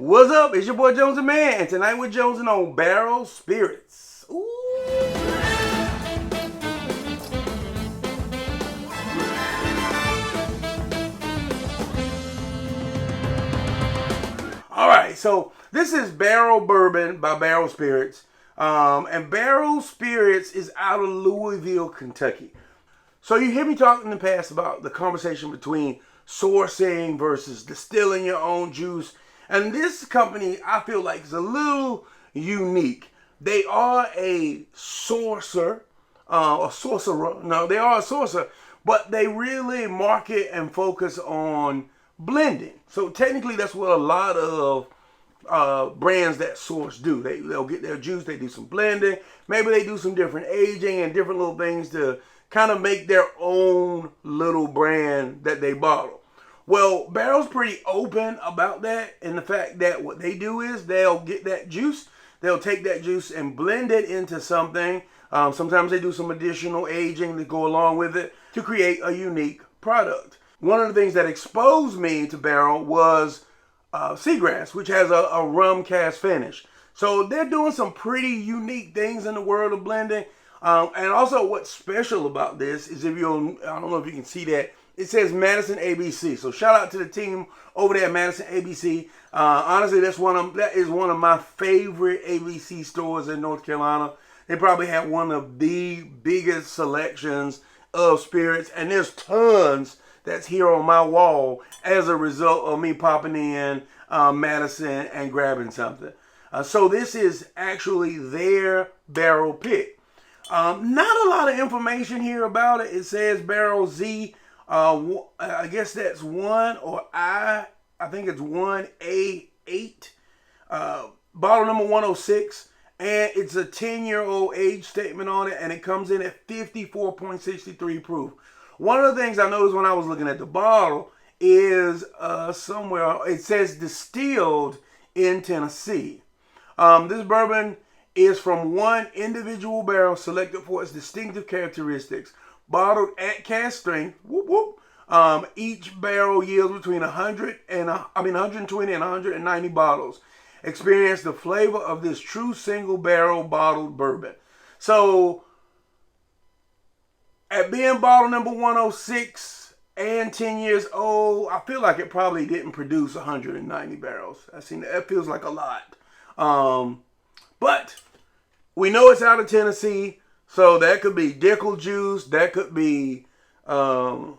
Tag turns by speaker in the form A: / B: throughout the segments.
A: What's up? It's your boy Jones N Mann, and tonight we're jonesing on Barrel Spirits. Ooh. All right, so this is Barrel Bourbon by Barrel Spirits, and Barrel Spirits is out of Louisville, Kentucky. So you hear me talk in the past about the conversation between sourcing versus distilling your own juice. And this company, I feel like, is a little unique. They are a sourcer, a sorcerer. No, they are a sourcer, but they really market and focus on blending. So technically, that's what a lot of brands that source do. They'll get their juice, they do some blending. Maybe they do some different aging and different little things to kind of make their own little brand that they bottle. Well, Barrel's pretty open about that, and the fact that what they do is they'll get that juice, they'll take that juice and blend it into something. Sometimes they do some additional aging to go along with it to create a unique product. One of the things that exposed me to Barrel was Seagrass, which has a rum cast finish. So they're doing some pretty unique things in the world of blending. And also what's special about this is I don't know if you can see that, it says Madison ABC. So shout out to the team over there at Madison ABC. Honestly, that is one of my favorite ABC stores in North Carolina. They probably have one of the biggest selections of spirits, and there's tons that's here on my wall as a result of me popping in Madison and grabbing something. So this is actually their barrel pick. Not a lot of information here about it. It says Barrel Z. I guess that's one, or I think it's 1A8. Bottle number 106. And it's a 10-year-old age statement on it. And it comes in at 54.63 proof. One of the things I noticed when I was looking at the bottle is somewhere it says distilled in Tennessee. This bourbon is from one individual barrel selected for its distinctive characteristics, bottled at cask strength. Whoop, whoop. Each barrel yields between 120 and 190 bottles. Experience the flavor of this true single barrel bottled bourbon. So, at being bottle number 106 and 10 years old, I feel like it probably didn't produce 190 barrels. That feels like a lot. But we know it's out of Tennessee, so that could be Dickel juice. That could be, I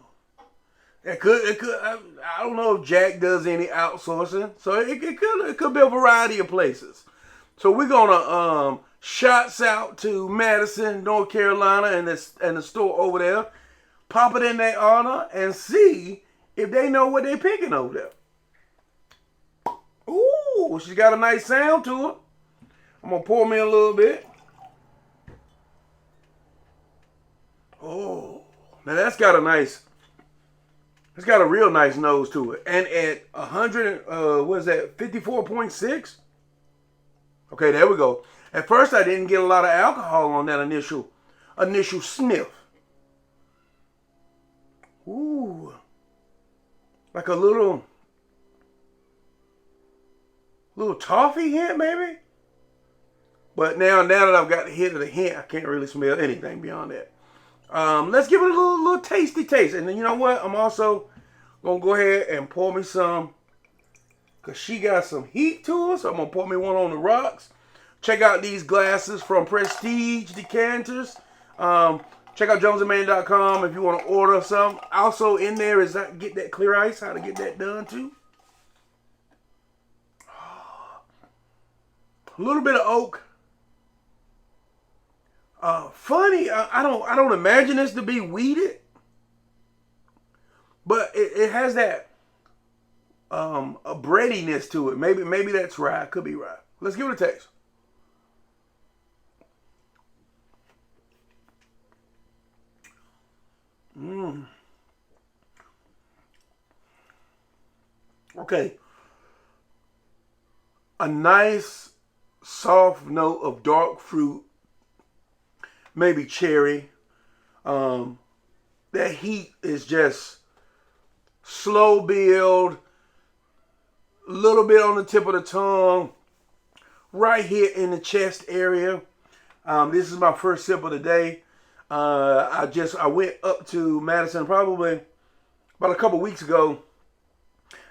A: don't know if Jack does any outsourcing. So it could be a variety of places. So we're gonna shots out to Madison, North Carolina, and the store over there. Pop it in their honor and see if they know what they're picking over there. Ooh, she got a nice sound to her. I'm gonna pour me a little bit. Oh, now it's got a real nice nose to it. And at 54.6? Okay, there we go. At first I didn't get a lot of alcohol on that initial sniff. Ooh. Like a little toffee hint maybe? But now that I've got the hit of the hint, I can't really smell anything beyond that. Let's give it a little tasty taste. And then you know what? I'm also going to go ahead and pour me some, because she got some heat to her. So I'm going to pour me one on the rocks. Check out these glasses from Prestige Decanters. Check out JonesNmann.com if you want to order some. Also in there is how to get that clear ice, how to get that done too. A little bit of oak. Funny, I don't imagine this to be weeded, but it has that a breadiness to it. Maybe that's rye. Could be rye. Let's give it a taste. Okay. A nice soft note of dark fruit. Maybe cherry. That heat is just slow build, little bit on the tip of the tongue, right here in the chest area. This is my first sip of the day. I went up to Madison probably about a couple weeks ago,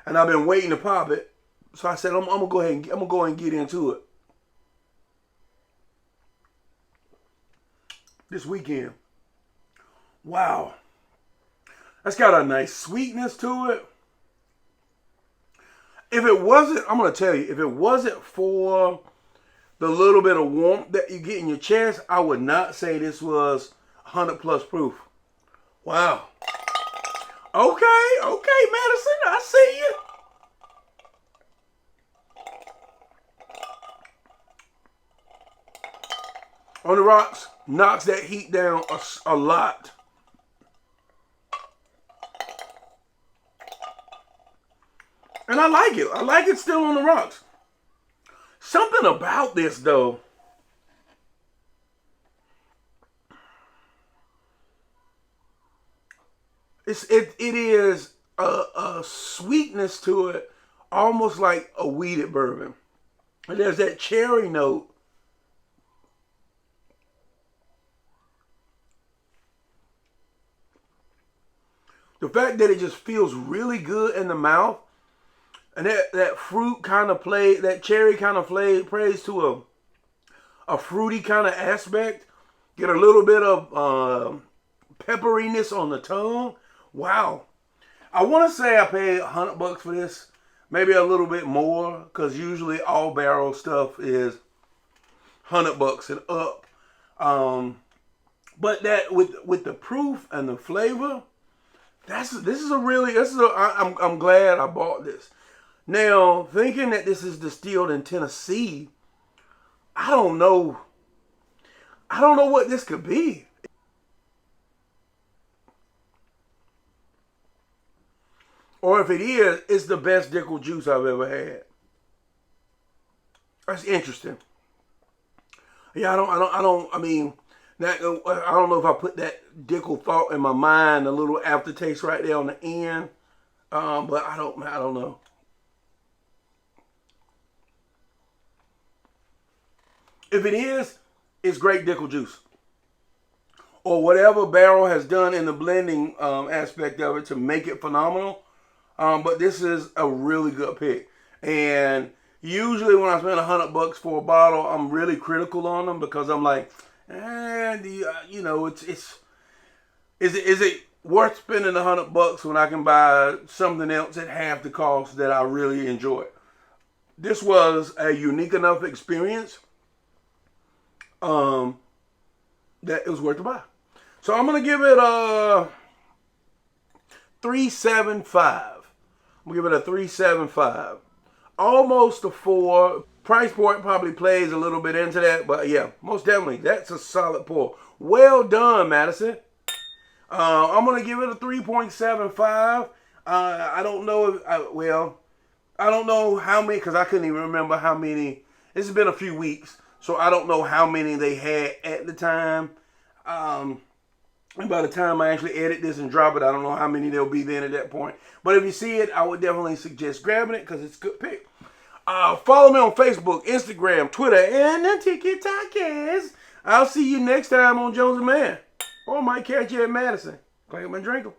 A: and I've been waiting to pop it. So I said I'm gonna go ahead and get into it this weekend. Wow, that's got a nice sweetness to it. If it wasn't, I'm gonna tell you, if it wasn't for the little bit of warmth that you get in your chest, I would not say this was 100+ proof. Wow. Okay, Madison, I see you. On the rocks, knocks that heat down a lot. And I like it. I like it still on the rocks. Something about this, though. It is a sweetness to it, almost like a wheated bourbon. And there's that cherry note. The fact that it just feels really good in the mouth. And that fruit kind of that cherry kind of plays to a fruity kind of aspect. Get a little bit of pepperiness on the tongue. Wow. I want to say I paid $100 for this. Maybe a little bit more, because usually all barrel stuff is $100 and up. But that with the proof and the flavor, I'm glad I bought this. Now, thinking that this is distilled in Tennessee, I don't know what this could be. Or if it is, it's the best Dickel juice I've ever had. That's interesting. Yeah, I don't know if I put that Dickel thought in my mind, a little aftertaste right there on the end. But I don't know. If it is, it's great Dickel juice. Or whatever Barrel has done in the blending aspect of it to make it phenomenal. But this is a really good pick. And usually when I spend $100 for a bottle, I'm really critical on them because I'm like, is it worth spending $100 when I can buy something else at half the cost that I really enjoy? This was a unique enough experience that it was worth the buy. So I'm gonna give it a 3.75. I'm gonna give it a 3.75. Almost a 4. Price point probably plays a little bit into that, but yeah, most definitely, that's a solid pour. Well done, Madison. I'm gonna give it a 3.75. I don't know if I don't know how many, because I couldn't even remember how many. It's been a few weeks, so I don't know how many they had at the time. And by the time I actually edit this and drop it, I don't know how many there'll be then at that point. But if you see it, I would definitely suggest grabbing it because it's a good pick. Follow me on Facebook, Instagram, Twitter, and the TikTok. I'll see you next time on Jones N Mann. Or I might catch you at Madison. Clank up and drink 'em.